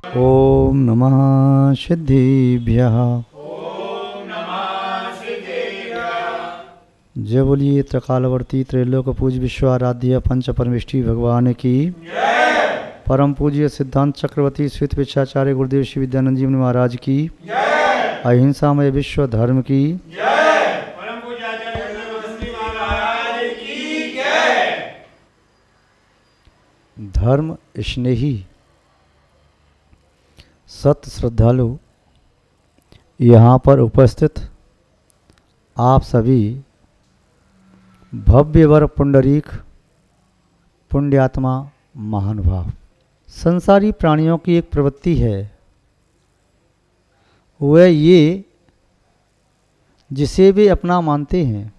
ओम नमः सिद्धिभ्यः। जय बोलिए त्रिकालवर्ती त्रैलोक पूज विश्वाराध्य पंच परमेष्टि भगवान की। परम पूज्य सिद्धांत चक्रवर्ती श्वेत विचाचार्य गुरुदेव श्री विद्यानंद जी महाराज की। अहिंसामय विश्व धर्म की। धर्म स्नेही सत्य श्रद्धालु यहाँ पर उपस्थित आप सभी भव्यवर पुंडरीक पुण्यात्मा महानुभाव। संसारी प्राणियों की एक प्रवृत्ति है, वह ये जिसे वे अपना मानते हैं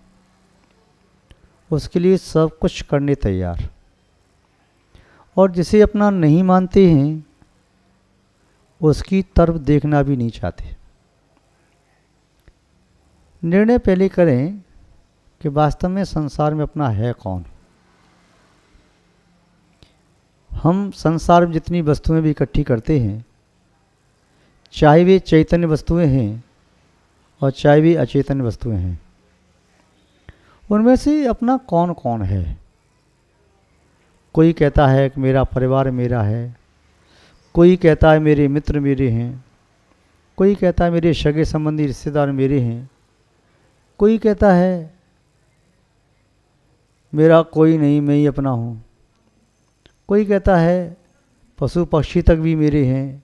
उसके लिए सब कुछ करने तैयार, और जिसे अपना नहीं मानते हैं उसकी तरफ देखना भी नहीं चाहते। निर्णय पहले करें कि वास्तव में संसार में अपना है कौन। हम संसार में जितनी वस्तुएं भी इकट्ठी करते हैं, चाहे वे चैतन्य वस्तुएं हैं और चाहे वे अचेतन्य वस्तुएं हैं, उनमें से अपना कौन कौन है। कोई कहता है कि मेरा परिवार मेरा है, कोई कहता है मेरे मित्र मेरे हैं, कोई कहता है मेरे सगे संबंधी रिश्तेदार मेरे हैं, कोई कहता है मेरा कोई नहीं, मैं ही अपना हूँ, कोई कहता है पशु पक्षी तक भी मेरे हैं,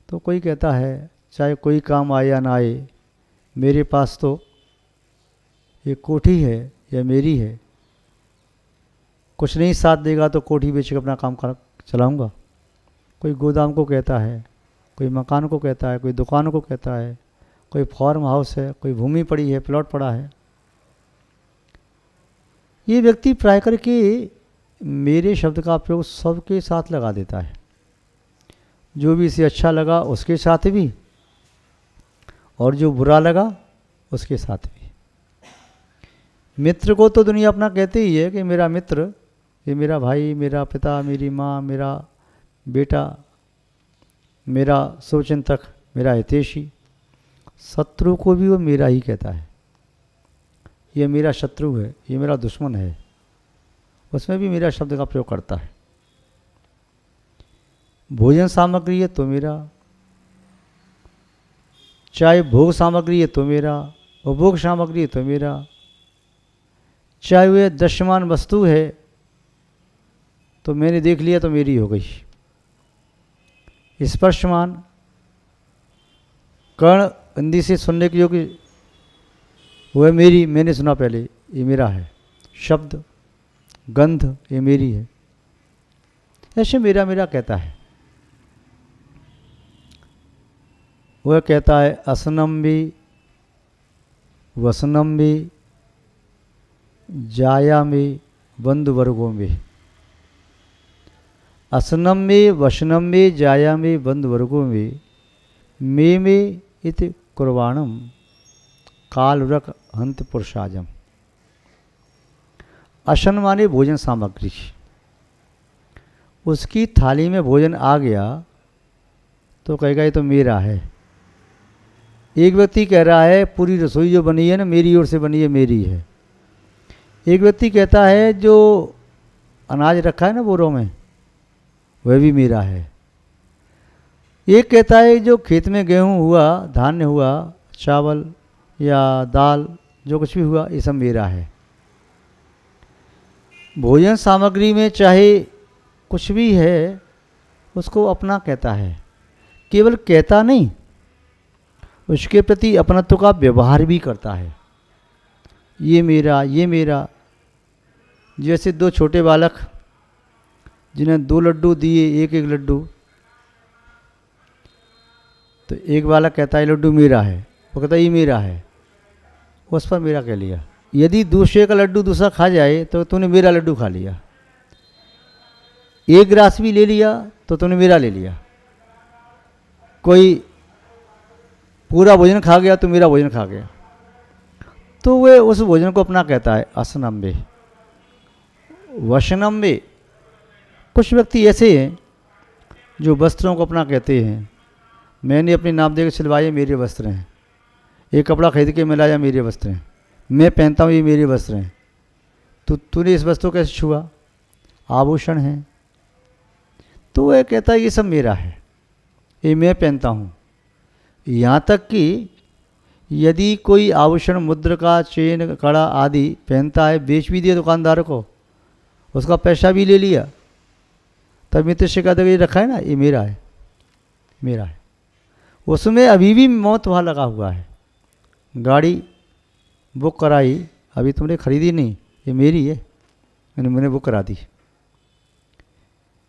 तो कोई कहता है चाहे कोई काम आए या ना आए, मेरे पास तो ये कोठी है या मेरी है, कुछ नहीं साथ देगा तो कोठी बेच के अपना काम चलाऊँगा। कोई गोदाम को कहता है, कोई मकान को कहता है, कोई दुकान को कहता है, कोई फार्म हाउस है, कोई भूमि पड़ी है, प्लॉट पड़ा है। ये व्यक्ति प्राय करके मेरे शब्द का प्रयोग सबके साथ लगा देता है, जो भी इसे अच्छा लगा उसके साथ भी, और जो बुरा लगा उसके साथ भी। मित्र को तो दुनिया अपना कहते ही है कि मेरा मित्र, ये मेरा भाई, मेरा पिता, मेरी माँ, मेरा बेटा, मेरा शुभचिंतक, मेरा हितैषी। शत्रु को भी वो मेरा ही कहता है, ये मेरा शत्रु है, ये मेरा दुश्मन है, उसमें भी मेरा शब्द का प्रयोग करता है। भोजन सामग्री है तो मेरा, चाहे भोग सामग्री है तो मेरा, उपभोग सामग्री है तो मेरा, चाहे वह दृश्यमान वस्तु है तो मैंने देख लिया तो मेरी हो गई। स्पर्शमान कर्ण हिंदी से सुनने की योग्य वह मेरी, मैंने सुना पहले, ये मेरा है। शब्द गंध ये मेरी है। ऐसे मेरा मेरा कहता है। वह कहता है असनम भी वसनम भी जाया में बंधु वर्गों में। असनम में वसनम में जाया में बंधु वर्गों में इत कुर्बाणम कालरक हंत पुरुषाजम। असन माने भोजन सामग्री, उसकी थाली में भोजन आ गया तो कहेगा ये तो मेरा है। एक व्यक्ति कह रहा है पूरी रसोई जो बनी है ना मेरी ओर से बनी है, मेरी है। एक व्यक्ति कहता है जो अनाज रखा है ना बोरों में वह भी मेरा है। एक कहता है जो खेत में गेहूँ हुआ, धान्य हुआ, चावल या दाल जो कुछ भी हुआ ये सब मेरा है। भोजन सामग्री में चाहे कुछ भी है उसको अपना कहता है। केवल कहता नहीं, उसके प्रति अपनत्व का व्यवहार भी करता है। ये मेरा, ये मेरा। जैसे दो छोटे बालक जिन्हें 2 लड्डू दिए, एक एक लड्डू, तो एक बालक कहता है लड्डू मेरा है, वो कहता है ये मेरा है, उस पर मेरा कह लिया। यदि दूसरे का लड्डू दूसरा खा जाए तो तूने मेरा लड्डू खा लिया। एक ग्रास भी ले लिया तो तूने मेरा ले लिया। कोई पूरा भोजन खा गया तो मेरा भोजन खा गया, तो वह उस भोजन को अपना कहता है। असनम्बे वशनम्बे। कुछ व्यक्ति ऐसे हैं जो वस्त्रों को अपना कहते हैं, मैंने अपने नाम देकर सिलवाए मेरे वस्त्र हैं, एक कपड़ा खरीद के मिलाया मेरे वस्त्र हैं, मैं पहनता हूँ ये मेरे वस्त्र हैं, तो तूने इस वस्त्र को कैसे छुआ? आभूषण हैं। तो वह कहता है ये सब मेरा है, ये मैं पहनता हूँ। यहाँ तक कि यदि कोई आभूषण, मुद्र का चेन, कड़ा आदि पहनता है, बेच भी दिया दुकानदार को, उसका पैसा भी ले लिया, तब मित्र से कहता है ये रखा है ना, ये मेरा है, मेरा है। उसमें अभी भी मौत वहाँ लगा हुआ है। गाड़ी बुक कराई, अभी तुमने खरीदी नहीं, ये मेरी है, मैंने बुक करा दी।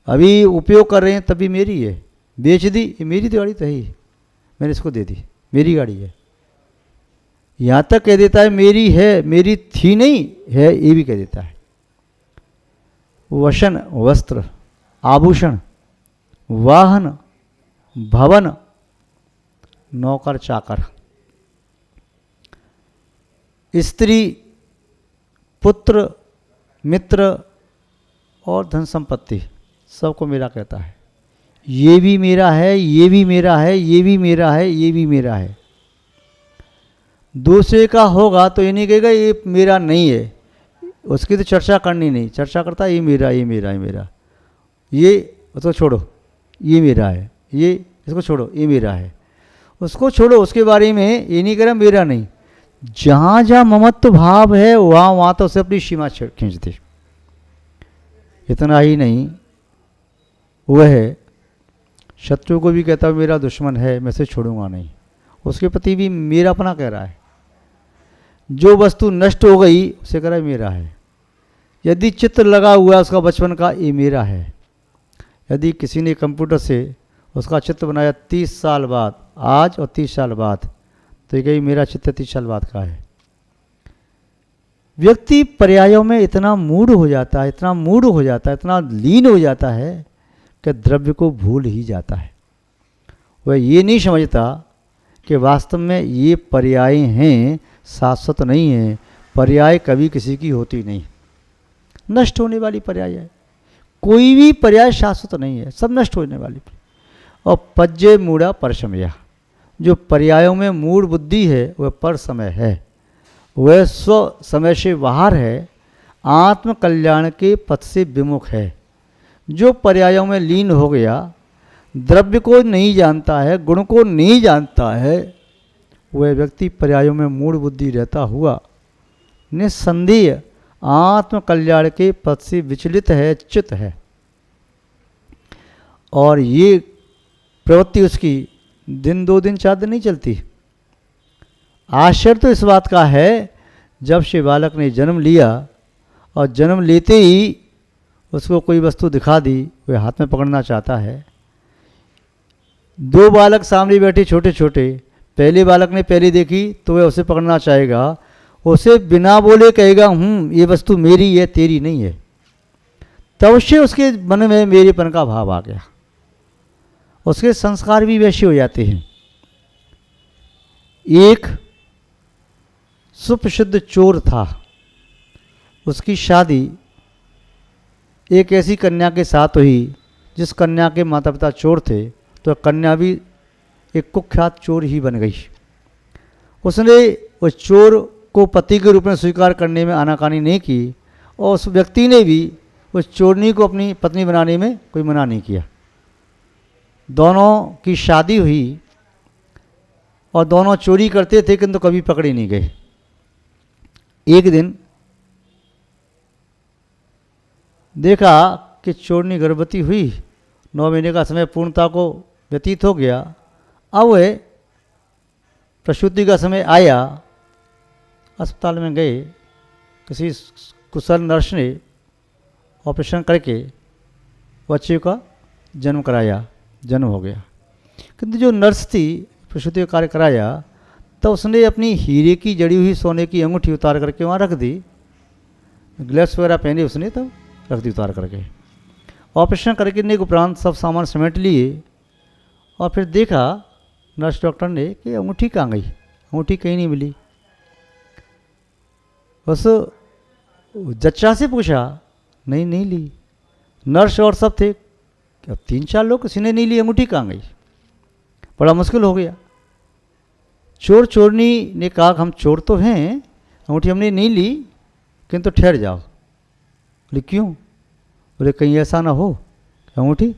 अभी उपयोग कर रहे हैं तभी मेरी है, बेच दी, ये मेरी तो गाड़ी तो है ही, मैंने इसको दे दी, मेरी गाड़ी है। यहाँ तक कह देता है मेरी है, मेरी थी नहीं है, ये भी कह देता है। वशन, वस्त्र, आभूषण, वाहन, भवन, नौकर चाकर, स्त्री, पुत्र, मित्र और धन संपत्ति, सबको मेरा कहता है। ये भी मेरा है, ये भी मेरा है, ये भी मेरा है, ये भी मेरा है। दूसरे का होगा तो ये नहीं कहेगा ये मेरा नहीं है, उसकी तो चर्चा करनी नहीं, चर्चा करता है ये मेरा, ये मेरा, ये मेरा, ये उसको छोड़ो, ये मेरा है, ये इसको छोड़ो, ये मेरा है, उसको छोड़ो, उसके बारे में ये नहीं कह रहा मेरा नहीं। जहाँ जहाँ ममत्व भाव है वहाँ वहाँ तो उसे अपनी सीमा खींच दे। इतना ही नहीं, वह शत्रु को भी कहता है मेरा दुश्मन है, मैं इसे छोड़ूंगा नहीं, उसके प्रति भी मेरा अपना कह रहा है। जो वस्तु नष्ट हो गई उसे कह रहा है मेरा है। यदि चित्र लगा हुआ है उसका बचपन का, ये मेरा है। यदि किसी ने कंप्यूटर से उसका चित्र बनाया 30 साल बाद, आज और 30 साल बाद, तो ये कही मेरा चित्र 30 साल बाद का है। व्यक्ति पर्यायों में इतना मूढ़ हो जाता है, इतना मूढ़ हो जाता है, इतना लीन हो जाता है कि द्रव्य को भूल ही जाता है। वह ये नहीं समझता कि वास्तव में ये पर्याय हैं, शाश्वत नहीं है। पर्याय कभी किसी की होती नहीं, नष्ट होने वाली पर्याय है। कोई भी पर्याय शाश्वत नहीं है, सब नष्ट होने वाली। और पज्जे मूढ़ा परसमया, जो पर्यायों में मूढ़ बुद्धि है वह पर समय है, वह स्व समय से बाहर है, आत्म कल्याण के पथ से विमुख है। जो पर्यायों में लीन हो गया, द्रव्य को नहीं जानता है, गुण को नहीं जानता है, वह व्यक्ति पर्यायों में मूढ़ बुद्धि रहता हुआ निस्संदेह आत्म कल्याण के पथ से विचलित है, च्युत है। और ये प्रवृत्ति उसकी दिन 2 दिन 4 दिन नहीं चलती। आश्चर्य तो इस बात का है, जब से बालक ने जन्म लिया और जन्म लेते ही उसको कोई वस्तु दिखा दी, वह हाथ में पकड़ना चाहता है। 2 बालक सामने बैठे छोटे छोटे, पहले बालक ने पहले देखी तो वह उसे पकड़ना चाहेगा, उसे बिना बोले कहेगा ये वस्तु मेरी है, तेरी नहीं है। तब से उसके मन में मेरेपन का भाव आ गया, उसके संस्कार भी वैसे हो जाते हैं। एक सुप्रसिद्ध चोर था, उसकी शादी एक ऐसी कन्या के साथ हुई जिस कन्या के माता पिता चोर थे, तो कन्या भी एक कुख्यात चोर ही बन गई। उसने उस चोर को पति के रूप में स्वीकार करने में आनाकानी नहीं की, और उस व्यक्ति ने भी उस चोरनी को अपनी पत्नी बनाने में कोई मना नहीं किया। दोनों की शादी हुई और दोनों चोरी करते थे, किंतु कभी पकड़े नहीं गए। एक दिन देखा कि चोरनी गर्भवती हुई, 9 महीने का समय पूर्णता को व्यतीत हो गया। अब वह प्रसूति का समय आया, अस्पताल में गए, किसी कुशल नर्स ने ऑपरेशन करके बच्चे का जन्म कराया, जन्म हो गया। किंतु जो नर्स थी, प्रसूति का कार्य कराया, तो उसने अपनी हीरे की जड़ी हुई सोने की अंगूठी उतार करके वहाँ रख दी, ग्लव्स वगैरह पहने उसने, तब रख दी उतार करके। ऑपरेशन करने के उपरांत सब सामान समेट लिए और फिर देखा नर्स डॉक्टर ने कि अंगूठी कहाँ गई, अंगूठी कहीं नहीं मिली। बस जच्चा से पूछा, नहीं ली। नर्स और सब थे, अब 3-4 लोग, किसी ने नहीं ली, अंगूठी कहाँ गई? बड़ा मुश्किल हो गया। चोर चोरनी ने कहा हम चोर तो हैं, अंगूठी हमने नहीं ली, किंतु ठहर जाओ। बोले क्यों? बोले कहीं ऐसा ना हो अंगूठी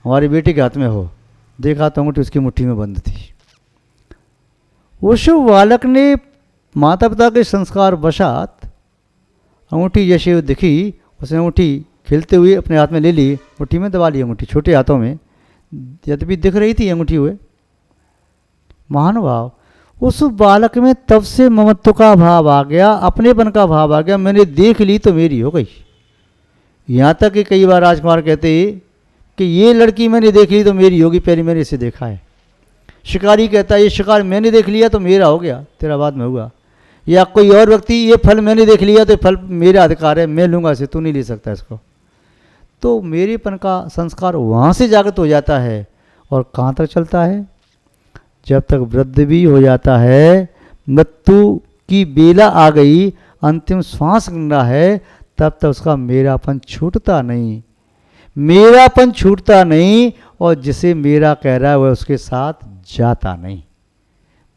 हमारी बेटी के हाथ में हो। देखा तो अंगूठी उसकी मुट्ठी में बंद थी। उस बालक ने माता पिता के संस्कार वशात अंगूठी जैसे दिखी, उसने अंगूठी खेलते हुए अपने हाथ में ले ली, मुट्ठी में दबा ली अंगूठी, छोटे हाथों में, यद्यपि दिख रही थी अंगूठी हुए। महानुभाव, उस बालक में तब से ममत्व का भाव आ गया, अपनेपन का भाव आ गया। मैंने देख ली तो मेरी हो गई। यहाँ तक कि कई बार राजकुमार कहते कि ये लड़की मैंने देख ली तो मेरी होगी, पहले मैंने इसे देखा है। शिकारी कहता है ये शिकार मैंने देख लिया तो मेरा हो गया, तेरा बाद में होगा। या कोई और व्यक्ति, ये फल मैंने देख लिया तो फल मेरा अधिकार है, मैं लूँगा इसे, तू नहीं ले सकता इसको। तो मेरेपन का संस्कार वहाँ से जागृत हो जाता है। और कहाँ तक चलता है? जब तक वृद्ध भी हो जाता है, मृत्यु की बेला आ गई, अंतिम श्वास लेना है, तब तक उसका मेरापन छूटता नहीं, मेरापन छूटता नहीं। और जिसे मेरा कह रहा है वह उसके साथ जाता नहीं।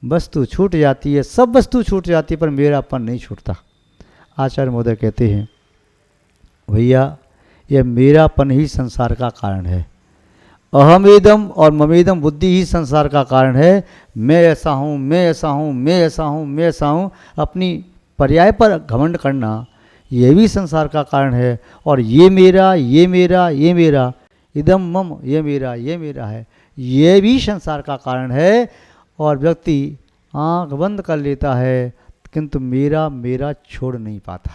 वस्तु छूट जाती है, सब वस्तु छूट जाती है, पर मेरापन नहीं छूटता। आचार्य महोदय कहते हैं भैया यह मेरापन ही संसार का कारण है। अहमेदम और ममेदम बुद्धि ही संसार का कारण है। मैं ऐसा हूँ, मैं ऐसा हूँ, मैं ऐसा हूँ, मैं ऐसा हूँ, अपनी पर्याय पर घमंड करना, यह भी संसार का कारण है। और ये मेरा, ये मेरा, ये मेरा, इदम मम, ये मेरा, ये मेरा है, ये भी संसार का कारण है। और व्यक्ति आँख बंद कर लेता है, किंतु मेरा मेरा छोड़ नहीं पाता।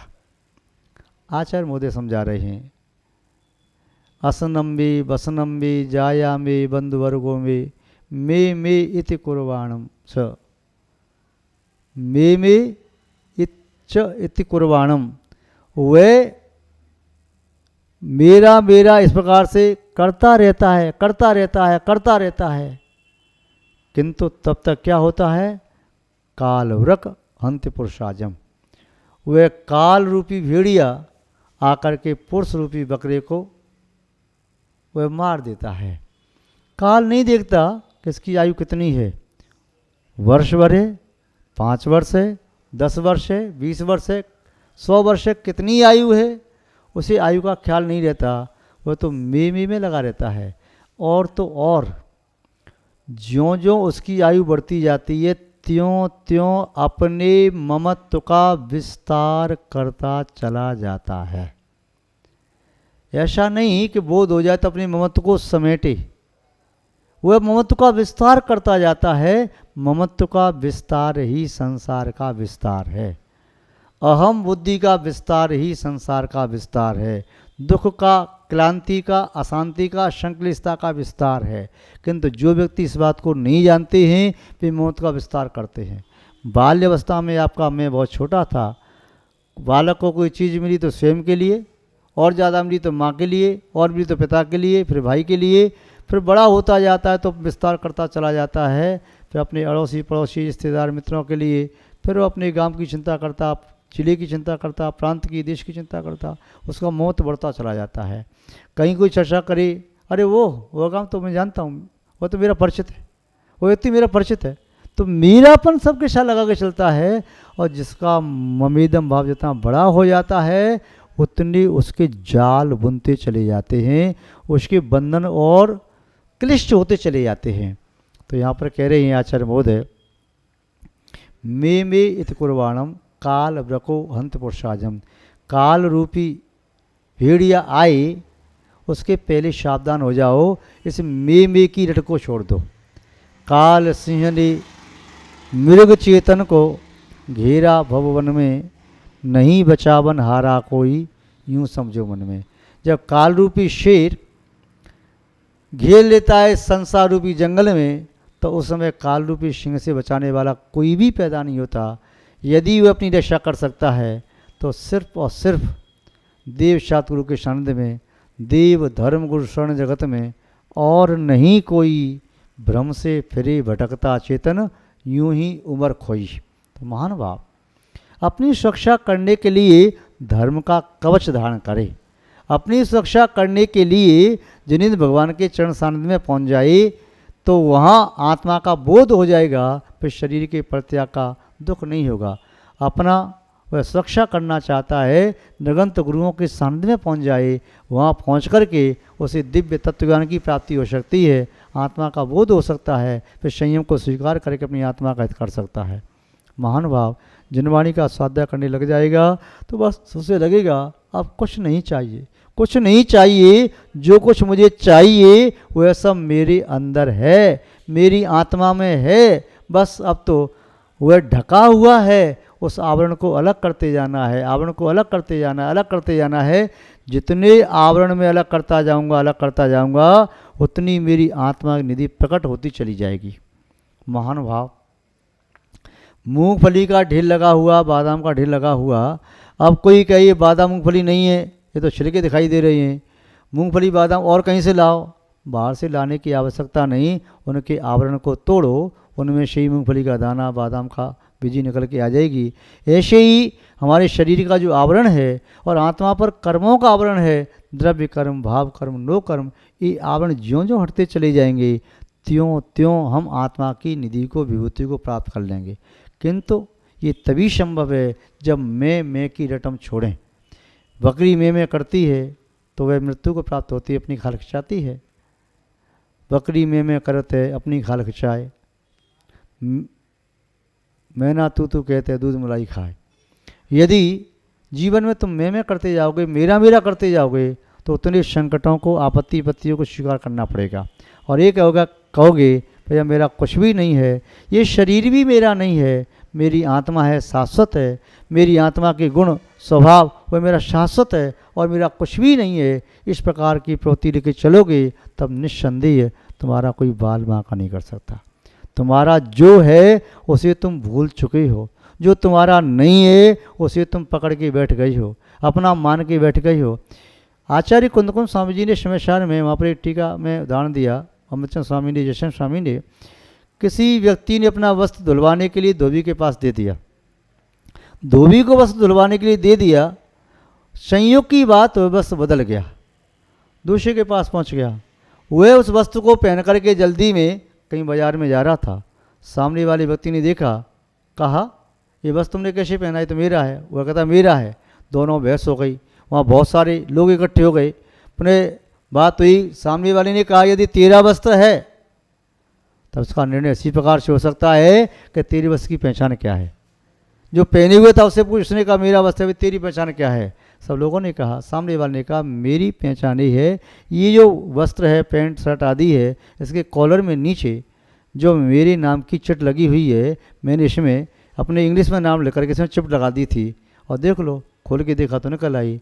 आचार्य महोदय समझा रहे हैं, असनम्बे वसनम्बे जायामे बंधुवर्गो में मे इति कुर्बाणम च, मे इति कुर्बाणम। वह मेरा मेरा इस प्रकार से करता रहता है, करता रहता है, करता रहता है, किंतु तब तक क्या होता है? कालवृक हंत पुरुषाजम। वह काल रूपी भेड़िया आकर के पुरुष रूपी बकरे को वह मार देता है। काल नहीं देखता कि इसकी आयु कितनी है, वर्ष भर है, 5 वर्ष है, 10 वर्ष है, 20 वर्ष है, 100 वर्ष है, कितनी आयु है, उसे आयु का ख्याल नहीं रहता। वह तो मे में लगा रहता है। और तो और ज्यों ज्यों उसकी आयु बढ़ती जाती है, त्यों त्यों अपने ममत्व का विस्तार करता चला जाता है। ऐसा नहीं कि बोध हो जाए तो अपने ममत्व को समेटे, वह ममत्व का विस्तार करता जाता है। ममत्व का विस्तार ही संसार का विस्तार है। अहम बुद्धि का विस्तार ही संसार का विस्तार है। दुख का, क्लांति का, अशांति का, संक्लिष्टता का विस्तार है। किंतु जो व्यक्ति इस बात को नहीं जानते हैं वे मौत का विस्तार करते हैं। बाल्यावस्था में आपका मैं बहुत छोटा था, बालक को कोई चीज़ मिली तो स्वयं के लिए, और ज़्यादा मिली तो माँ के लिए, और मिली तो पिता के लिए, फिर भाई के लिए, फिर बड़ा होता जाता है तो विस्तार करता चला जाता है। फिर अपने अड़ोसी पड़ोसी रिश्तेदार मित्रों के लिए, फिर वो अपने गांव की चिंता करता, जिले की चिंता करता, प्रांत की, देश की चिंता करता, उसका मौत बढ़ता चला जाता है। कहीं कोई चर्चा करे, अरे वो गांव तो मैं जानता हूँ, वो तो मेरा परिचित है, वो व्यक्ति मेरा परिचित है। तो मेरापन सबके साथ लगा के चलता है। और जिसका ममेदम भाव जितना बड़ा हो जाता है उतने उसके जाल बुनते चले जाते हैं, उसके बंधन और क्लिष्ट होते चले जाते हैं। तो यहाँ पर कह रहे हैं आचार्य महोदय, मे इत कुर्बाणम काल व्रको हंत पुरुषाजम। काल रूपी भेड़िया आए उसके पहले सावधान हो जाओ, इस मे की रट को छोड़ दो। काल सिंह ने मृग चेतन को घेरा भवन में, नहीं बचावन हारा कोई, यूं समझो मन में। जब काल रूपी शेर घेर लेता है संसार रूपी जंगल में, तो उस समय काल रूपी सिंह से बचाने वाला कोई भी पैदा नहीं होता। यदि वह अपनी रक्षा कर सकता है तो सिर्फ और सिर्फ देव सतगुरु के सानिध्य में, देव धर्म गुरु शरण जगत में, और नहीं कोई भ्रम से फिरे भटकता चेतन, यूं ही उम्र खोई। तो महान भाव, अपनी सुरक्षा करने के लिए धर्म का कवच धारण करे, अपनी सुरक्षा करने के लिए जिन भगवान के चरण सानिध्य में पहुंच जाए तो वहाँ आत्मा का बोध हो जाएगा, फिर शरीर के प्रत्याग का दुख नहीं होगा। अपना वह सुरक्षा करना चाहता है, निरंतर गुरुओं के सानिध्य में पहुंच जाए, वहाँ पहुंच कर के उसे दिव्य तत्वज्ञान की प्राप्ति हो सकती है, आत्मा का बोध हो सकता है, फिर संयम को स्वीकार करके अपनी आत्मा का हित कर सकता है। महान भाव जिनवाणी का स्वाध्याय करने लग जाएगा तो बस उसे लगेगा अब कुछ नहीं चाहिए, कुछ नहीं चाहिए, जो कुछ मुझे चाहिए वह सब मेरे अंदर है, मेरी आत्मा में है। बस अब तो वह ढका हुआ है, उस आवरण को अलग करते जाना है, आवरण को अलग करते जाना है, अलग करते जाना है। जितने आवरण में अलग करता जाऊंगा उतनी मेरी आत्मा की निधि प्रकट होती चली जाएगी। महान भाव मूंगफली का ढेर लगा हुआ, बादाम का ढेर लगा हुआ, अब कोई कहे बादाम मूंगफली नहीं है, ये तो छिलके दिखाई दे रही हैं, मूंगफली बादाम और कहीं से लाओ, बाहर से लाने की आवश्यकता नहीं, उनके आवरण को तोड़ो, उनमें से ही मूंगफली का दाना, बादाम का बीजी निकल के आ जाएगी। ऐसे ही हमारे शरीर का जो आवरण है और आत्मा पर कर्मों का आवरण है, द्रव्य कर्म, भाव कर्म, नो कर्म, ये आवरण ज्यों ज्यों हटते चले जाएंगे त्यों त्यों हम आत्मा की निधि को, विभूति को प्राप्त कर लेंगे। किंतु ये तभी संभव है जब मैं की रटम छोड़ें। बकरी में करती है तो वह मृत्यु को प्राप्त होती है, अपनी खाल खिंचाती है। बकरी में करते अपनी खाल खिंचाए, मैना तू कहते हैं दूध मलाई खाए। यदि जीवन में तुम मैं करते जाओगे, मेरा करते जाओगे तो उतने संकटों को, आपत्ति विपत्तियों को स्वीकार करना पड़ेगा। और एक कहोगे भैया मेरा कुछ भी नहीं है, ये शरीर भी मेरा नहीं है, मेरी आत्मा है, शाश्वत है, मेरी आत्मा के गुण स्वभाव वह मेरा शाश्वत है और मेरा कुछ भी नहीं है, इस प्रकार की प्रवृत्ति लेके चलोगे तब निस्संदेह तुम्हारा कोई बाल बांका नहीं कर सकता। तुम्हारा जो है उसे तुम भूल चुके हो, जो तुम्हारा नहीं है उसे तुम पकड़ के बैठ गई हो, अपना मान के बैठ गई हो। आचार्य कुंदकुंद स्वामी जी ने शमशान में वहाँ पर एक टीका में उदाहरण दिया, अमृतचंद स्वामी ने, जयशंकर स्वामी ने, किसी व्यक्ति ने अपना वस्त्र धुलवाने के लिए धोबी के पास दे दिया, धोबी को वस्त्र धुलवाने के लिए दे दिया, संयोग की बात वह वस्त्र बदल गया, दूसरे के पास पहुंच गया। वह उस वस्त्र को पहन करके जल्दी में कहीं बाजार में जा रहा था, सामने वाले व्यक्ति ने देखा, कहा ये वस्त्र तुमने कैसे पहना है, तो मेरा है। वह कहता मेरा है। दोनों बहस हो गई, वहाँ बहुत सारे लोग इकट्ठे हो गए, पुनः बात हुई, सामने वाले ने कहा यदि तेरा वस्त्र है तब उसका निर्णय इसी प्रकार से हो सकता है कि तेरे वस्त्र की पहचान क्या है। जो पहने हुए था उससे पूछने का मेरा वस्त्र है, तेरी पहचान क्या है। सब लोगों ने कहा, सामने वाले ने कहा मेरी पहचान ही है, ये जो वस्त्र है, पैंट शर्ट आदि है, इसके कॉलर में नीचे जो मेरे नाम की चिट लगी हुई है, मैंने इसमें अपने इंग्लिश में नाम लिख करके इसमें चिट लगा दी थी, और देख लो खोल के देखा तो निकल आई।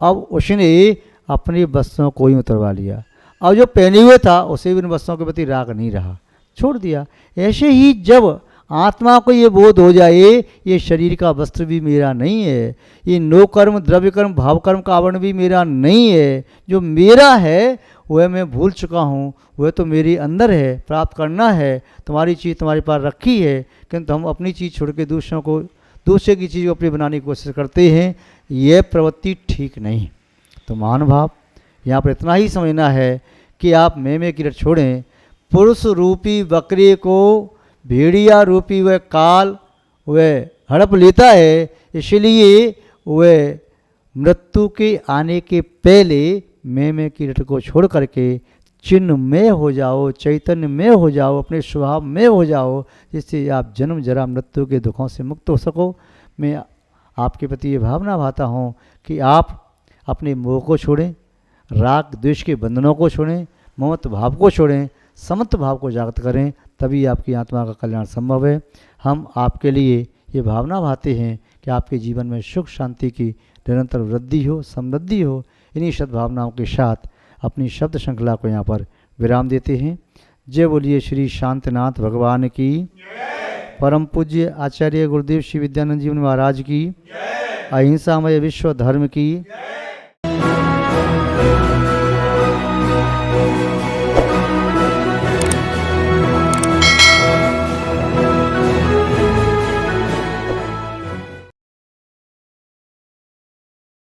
अब उसने अपने वस्त्रों को ही उतरवा लिया, अब जो पहने हुए था उसे भी उन वस्त्रों के प्रति राग नहीं रहा, छोड़ दिया। ऐसे ही जब आत्मा को ये बोध हो जाए ये शरीर का वस्त्र भी मेरा नहीं है, ये नो कर्म, द्रव्य कर्म, भाव कर्म का आवरण भी मेरा नहीं है, जो मेरा है वह मैं भूल चुका हूँ, वह तो मेरे अंदर है, प्राप्त करना है। तुम्हारी चीज़ तुम्हारे पास रखी है, किंतु हम अपनी चीज़ छोड़ के दूसरे की चीज़ को अपनी बनाने की कोशिश करते हैं, यह प्रवृत्ति ठीक नहीं। तो महान भाव यहाँ पर इतना ही समझना है कि आप मैं की रट छोड़ें। पुरुष रूपी बकरे को भेड़िया रूपी वह काल वह हड़प लेता है, इसलिए वह मृत्यु के आने के पहले मैं की रट को छोड़ करके चिन्ह में हो जाओ, चैतन्य में हो जाओ, अपने स्वभाव में हो जाओ, जिससे आप जन्म जरा मृत्यु के दुखों से मुक्त हो सको। मैं आपके प्रति ये भावना भाता हूँ कि आप अपने मोह को छोड़ें, राग द्वेष के बंधनों को छोड़ें, ममत्व भाव को छोड़ें, समत्व भाव को जागृत करें, तभी आपकी आत्मा का कल्याण संभव है। हम आपके लिए ये भावना भाते हैं कि आपके जीवन में सुख शांति की निरंतर वृद्धि हो, समृद्धि हो। इन्हीं सद्भावनाओं के साथ अपनी शब्द श्रृंखला को यहाँ पर विराम देते हैं। जय बोलिए श्री शांतनाथ भगवान की, परम पूज्य आचार्य गुरुदेव श्री विद्यानंद जी महाराज की, अहिंसामय विश्व धर्म की।